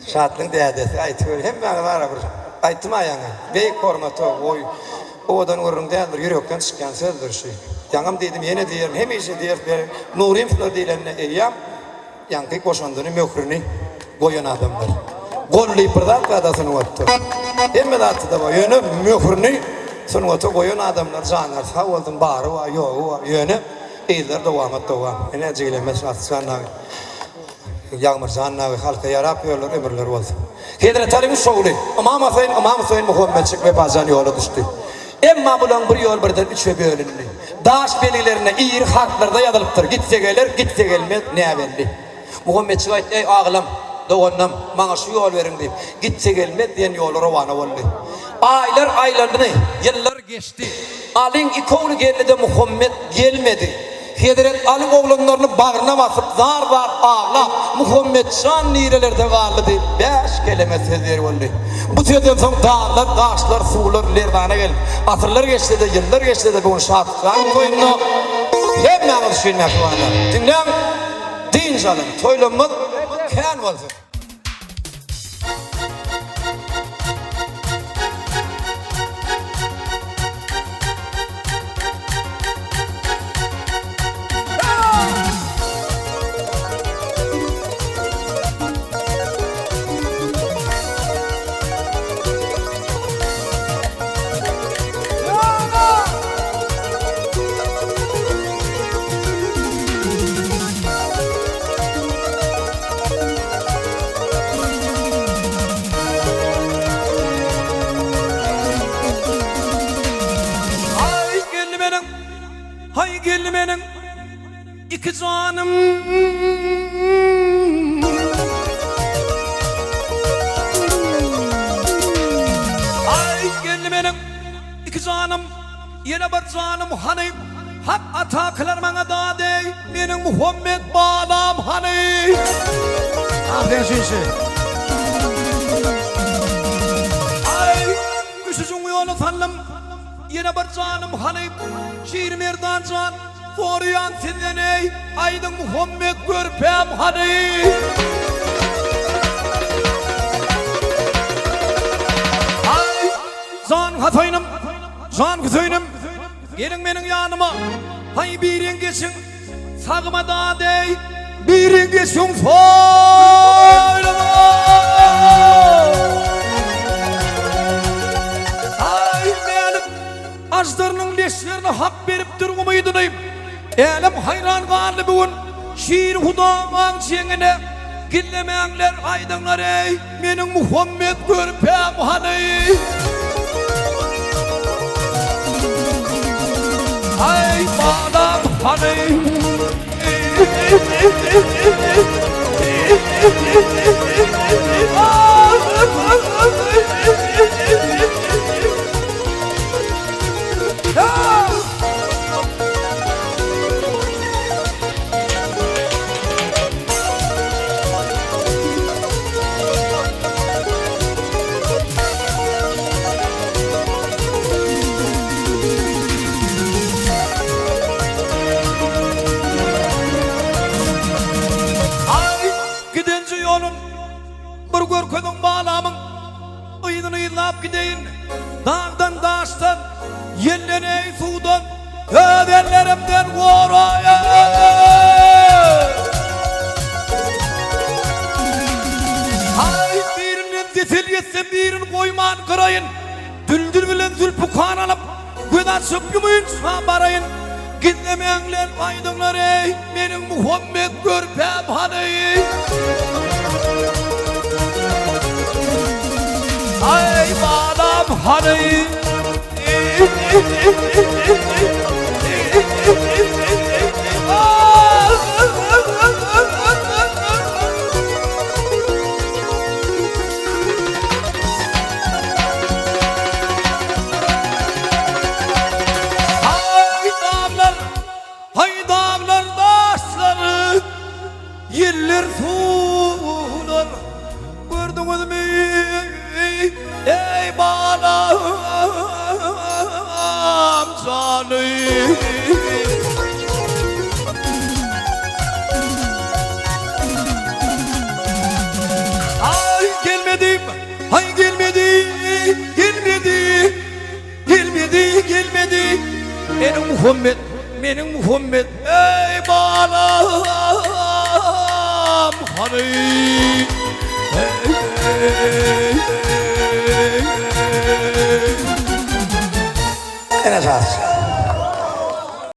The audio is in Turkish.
Şatlığın değerlisi aytıyor. Hem bana var bir aytma yana. Bey kormato oy. Odan urun değerler yürekten çıkan sözler şey. Yanım dedim yine diyerim hem işe diyer Nurim Flo diyenle eyyam. Yankı koşandığını mökrünü koyan adamlar. Golli pırdan kadasını attı. Hem de attı da yönü mökrünü sonu attı koyan adamlar zanar. Sağ oldum bağırı var yok yönü. İyiler devam et devam. Enerjiyle atsanlar. Yağmur zannağı halka yarapıyorlar ömürler olsun. Hedre talimi şoğlu. Imam Hüseyin Muhammedçik ve bazen yola düştü. Emma bulan bir yol birden üçe bölündü. Daş belilerine iyir haklarda yazılıptır. Gitse gelir, gitse gelmez ne belli. Muhammedçik ayet ey ağlam, doğannam bana şu yol verin deyip. Gitse gelmez diyen yolu ravana oldu. Aylar aylarını, yıllar geçti. Alin ikonu geldi de Muhammed gelmedi. Hedret Ali oğlanlarını bağrına basıp zar ağla Muhammed Şan nirelerde varlı deyip 5 kelime sözleri oldu. Bu sözden sonra dağlar, taşlar, sular, lerdana gelip asırlar geçti de yıllar geçti de bugün şartkan koyunu hep mağın düşünmek varlar. Dinleyin, din çalın, toylanmaz, kân olsun. Hay gelmenin iki canım Ay gelmenin iki canım yine bir canım hani hak ataklar bana da dey benim Muhammed bağlam hani Aferin şişi. Ay küçücük yolu sandım yine bir canım hani şiir merdan can Foriyan sizden ey aydın Muhammed görpem hani Ay can Hüseyin'im gelin benim yanıma hay birin geçin sağıma da dey birin geçin soylama Azdarının leşlerine hak verip durmaydınayım. Elim hayran kaldı bugün. Şiir hudamın çengine. Gillemeyenler aydınlar ey. Benim Muhammed görpem hani. Ay bağlam hani. Görkünün bağlamın ıydını yıllap gideyin dağdan daştan yellen ey sudan öderlerimden oraya Hay birinin disil yetsem birini koyman kırayın Düldül bilen zülpukan alıp göz açıp yumayın şabarayın Gitlemeyenler aydınlar ey benim Muhammed görpem hani Ay bağlam hani Hay dağlar daşları Yiller sular Gördünüz mü ey bağlam canım Ay gelmedi. Menin Muhammed, ey balam hani. Enes Ağası.